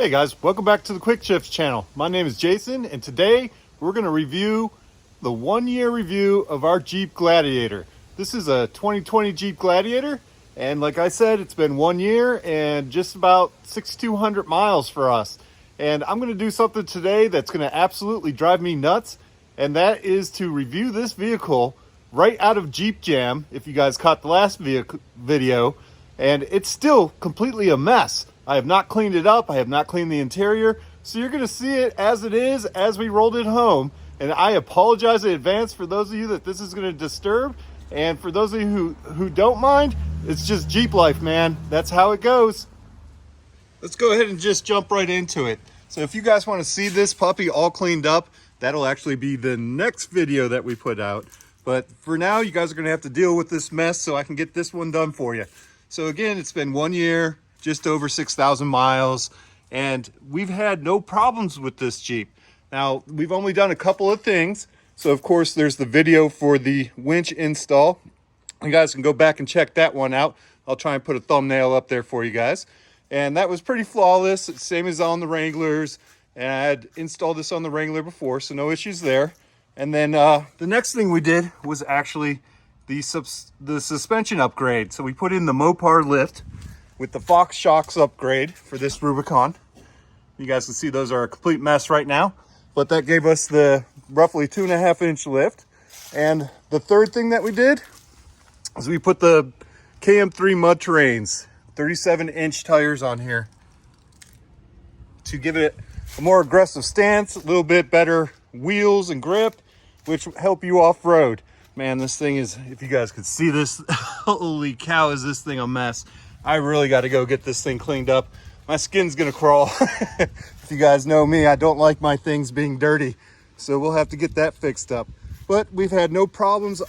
Hey guys, welcome back to the QuickShifts channel. My name is Jason, and today we're going to review the 1-year review of our Jeep Gladiator. This is a 2020 Jeep Gladiator, and like I said, it's been 1 year and just about 6,200 miles for us. And I'm going to do something today that's going to absolutely drive me nuts, and that is to review this vehicle right out of Jeep Jam, if you guys caught the last video, and it's still completely a mess. I have not cleaned it up. I have not cleaned the interior. So you're going to see it as it is as we rolled it home. And I apologize in advance for those of you that this is going to disturb. And for those of you who don't mind, it's just Jeep life, man. That's how it goes. Let's go ahead and just jump right into it. So if you guys want to see this puppy all cleaned up, that'll actually be the next video that we put out. But for now, you guys are going to have to deal with this mess so I can get this one done for you. So again, it's been 1 year. Just over 6,000 miles, and we've had no problems with this Jeep. Now, we've only done a couple of things. So of course, there's the video for the winch install. You guys can go back and check that one out. I'll try and put a thumbnail up there for you guys. And that was pretty flawless, same as on the Wranglers. And I had installed this on the Wrangler before, so no issues there. And then the next thing we did was actually the suspension upgrade. So we put in the Mopar lift with the Fox shocks upgrade for this Rubicon. You guys can see those are a complete mess right now, but that gave us the roughly 2.5-inch lift. And the third thing that we did is we put the KM3 Mud Terrains 37-inch tires on here to give it a more aggressive stance, a little bit better wheels and grip, which help you off-road. Man, this thing is, if you guys could see this, holy cow, is this thing a mess. I really got to go get this thing cleaned up. My skin's gonna crawl. If you guys know me, I don't like my things being dirty. So we'll have to get that fixed up. But we've had no problems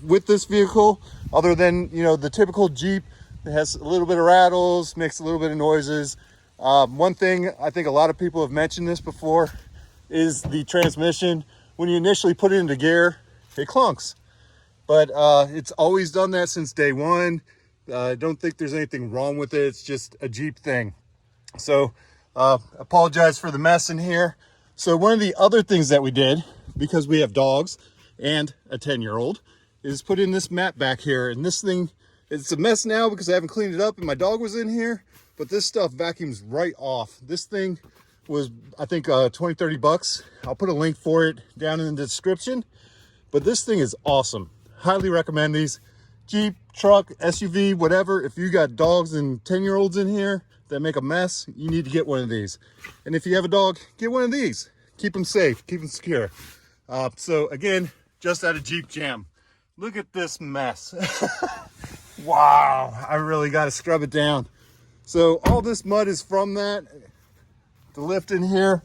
with this vehicle, other than, you know, the typical Jeep. It has a little bit of rattles, makes a little bit of noises. One thing, I think a lot of people have mentioned this before, is the transmission. When you initially put it into gear, it clunks. But it's always done that since day one. I don't think there's anything wrong with it. It's just a Jeep thing. So apologize for the mess in here. So one of the other things that we did, because we have dogs and a 10-year-old, is put in this mat back here. And this thing, it's a mess now because I haven't cleaned it up and my dog was in here, but this stuff vacuums right off. This thing was, I think, 20, 30 bucks. I'll put a link for it down in the description. But this thing is awesome. Highly recommend these. Jeep, truck, SUV, whatever. If you got dogs and 10-year-olds in here that make a mess, you need to get one of these. And if you have a dog, get one of these. Keep them safe, keep them secure. So again, just out of Jeep Jam. Look at this mess. Wow, I really got to scrub it down. So all this mud is from that. The lift in here.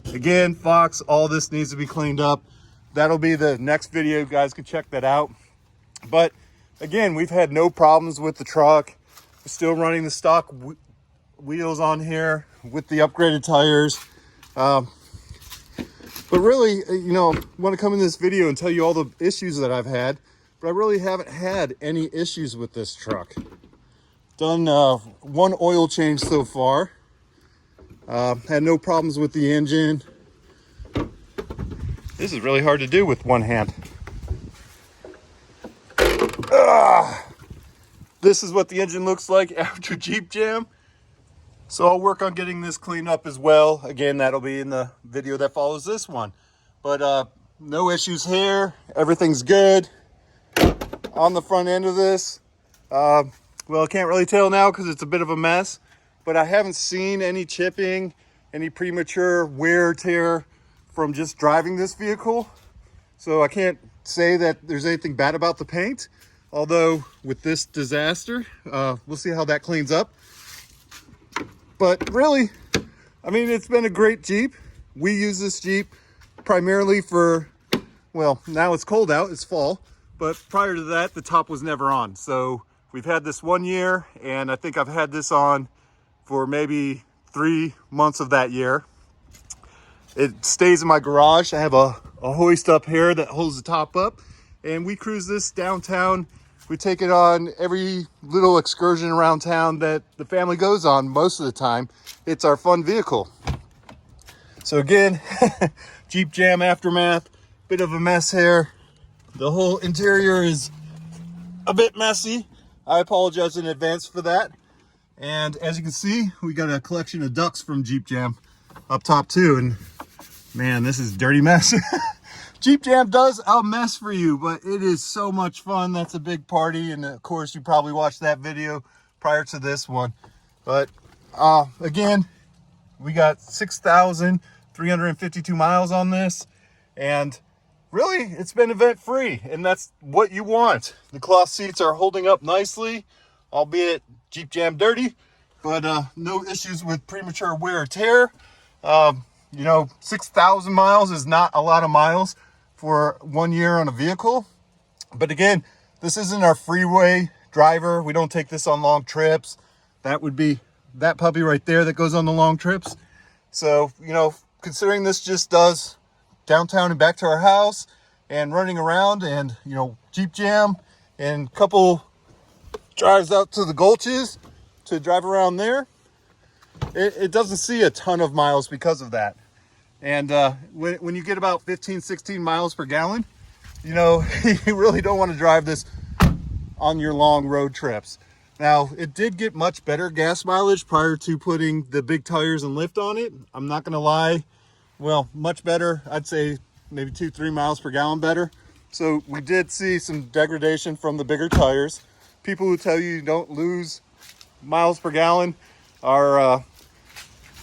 Again, Fox, all this needs to be cleaned up. That'll be the next video. You guys can check that out. But again, we've had no problems with the truck. We're still running the stock wheels on here with the upgraded tires. But really, you know, I want to come in this video and tell you all the issues that I've had, but I really haven't had any issues with this truck. Done one oil change so far. Had no problems with the engine. This is really hard to do with one hand. This is what the engine looks like after Jeep Jam. So I'll work on getting this cleaned up as well. Again, that'll be in the video that follows this one. But no issues here. Everything's good on the front end of this. Well, I can't really tell now because it's a bit of a mess. But I haven't seen any chipping, any premature wear or tear from just driving this vehicle. So I can't say that there's anything bad about the paint. Although with this disaster, we'll see how that cleans up. But really, I mean, it's been a great Jeep. We use this Jeep primarily for, well, now it's cold out, it's fall. But prior to that, the top was never on. So we've had this 1 year, and I think I've had this on for maybe 3 months of that year. It stays in my garage. I have a hoist up here that holds the top up. And we cruise this downtown We take it on every little excursion around town that the family goes on. Most of the time, it's our fun vehicle. So again, Jeep Jam aftermath, bit of a mess here. The whole interior is a bit messy. I apologize in advance for that. And as you can see, we got a collection of ducks from Jeep Jam up top too. And man, this is a dirty mess. Jeep Jam does a mess for you, but it is so much fun. That's a big party. And of course, you probably watched that video prior to this one. But again, we got 6,352 miles on this. And really, it's been event free. And that's what you want. The cloth seats are holding up nicely, albeit Jeep Jam dirty, but no issues with premature wear or tear. 6,000 miles is not a lot of miles for 1 year on a vehicle. But again, this isn't our freeway driver. We don't take this on long trips. That would be that puppy right there that goes on the long trips. So, considering this just does downtown and back to our house and running around and, Jeep Jam and a couple drives out to the Gulches to drive around there, it doesn't see a ton of miles because of that. And when you get about 15, 16 miles per gallon, you really don't want to drive this on your long road trips. Now, it did get much better gas mileage prior to putting the big tires and lift on it. I'm not going to lie. Well, much better. I'd say maybe 2-3 miles per gallon better. So we did see some degradation from the bigger tires. People who tell you don't lose miles per gallon are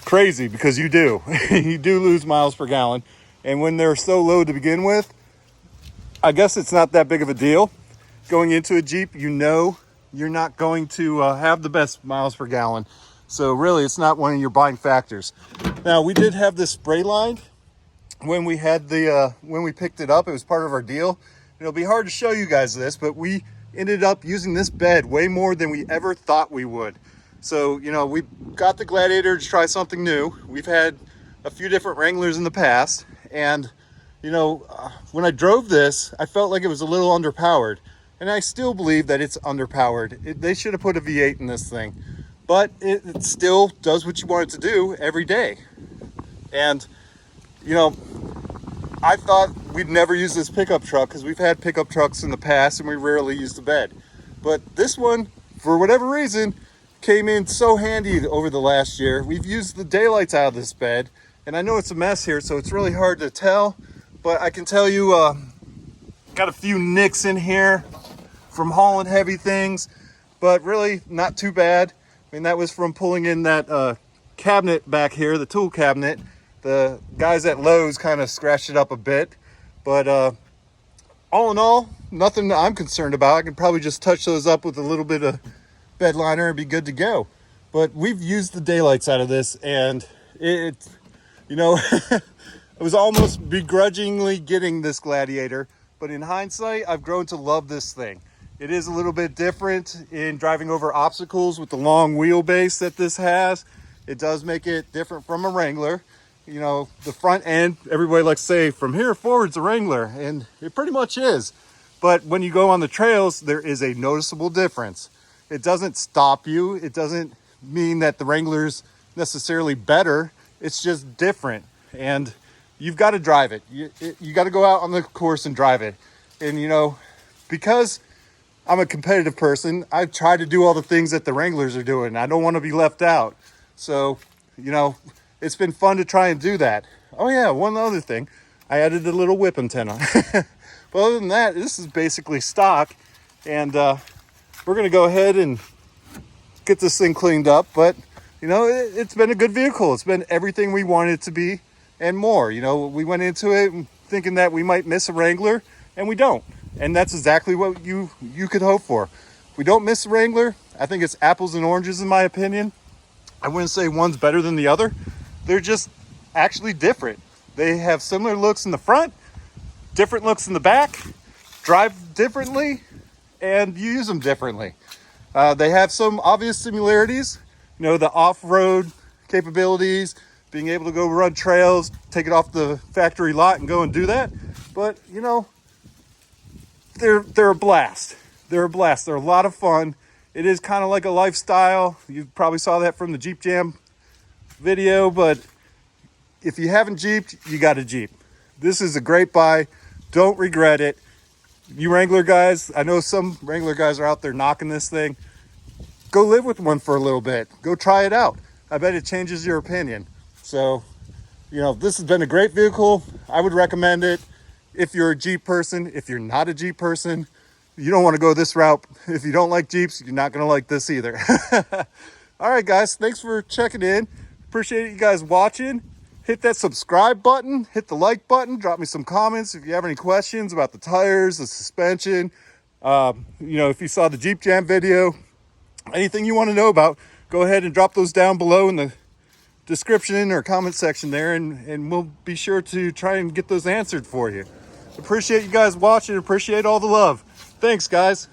crazy, because you do. You do lose miles per gallon. And when they're so low to begin with, I guess it's not that big of a deal. Going into a Jeep, you're not going to have the best miles per gallon. So really, it's not one of your buying factors. Now, we did have this spray lined when we had when we picked it up. It was part of our deal. It'll be hard to show you guys this, but we ended up using this bed way more than we ever thought we would. So, we got the Gladiator to try something new. We've had a few different Wranglers in the past. And, when I drove this, I felt like it was a little underpowered. And I still believe that it's underpowered. They should have put a V8 in this thing. But it still does what you want it to do every day. And, I thought we'd never use this pickup truck because we've had pickup trucks in the past and we rarely use the bed. But this one, for whatever reason, came in so handy over the last year. We've used the daylights out of this bed, and I know it's a mess here, so it's really hard to tell, but I can tell you got a few nicks in here from hauling heavy things, but really not too bad. I mean, that was from pulling in that cabinet back here, the tool cabinet. The guys at Lowe's kind of scratched it up a bit, but all in all, nothing that I'm concerned about. I can probably just touch those up with a little bit of bed liner and be good to go. But we've used the daylights out of this, and I was almost begrudgingly getting this Gladiator, but in hindsight, I've grown to love this thing. It is a little bit different in driving over obstacles with the long wheelbase that this has. It does make it different from a Wrangler. The front end, everybody likes to say, from here forward's a Wrangler, and it pretty much is. But when you go on the trails, there is a noticeable difference. It doesn't stop you. It doesn't mean that the Wrangler's necessarily better. It's just different. And you've got to drive it. You got to go out on the course and drive it. And, because I'm a competitive person, I try to do all the things that the Wranglers are doing. I don't want to be left out. So, it's been fun to try and do that. Oh yeah, one other thing. I added a little whip antenna. But other than that, this is basically stock. And we're going to go ahead and get this thing cleaned up. But, it's been a good vehicle. It's been everything we wanted it to be and more. We went into it thinking that we might miss a Wrangler, and we don't. And that's exactly what you could hope for. We don't miss a Wrangler. I think it's apples and oranges in my opinion. I wouldn't say one's better than the other. They're just actually different. They have similar looks in the front, different looks in the back, drive differently, and you use them differently. They have some obvious similarities, the off-road capabilities, being able to go run trails, take it off the factory lot and go and do that. But, they're a blast. They're a blast. They're a lot of fun. It is kind of like a lifestyle. You probably saw that from the Jeep Jam video, but if you haven't Jeeped, you got a Jeep. This is a great buy. Don't regret it. You Wrangler guys, I know some Wrangler guys are out there knocking this thing. Go live with one for a little bit. Go try it out. I bet it changes your opinion. So, this has been a great vehicle. I would recommend it if you're a Jeep person. If you're not a Jeep person, you don't want to go this route. If you don't like Jeeps, you're not going to like this either. All right, guys, thanks for checking in. Appreciate you guys watching. Hit that subscribe button, hit the like button, drop me some comments if you have any questions about the tires, the suspension. If you saw the Jeep Jam video, anything you want to know about, go ahead and drop those down below in the description or comment section there, and we'll be sure to try and get those answered for you. Appreciate you guys watching. Appreciate all the love. Thanks, guys.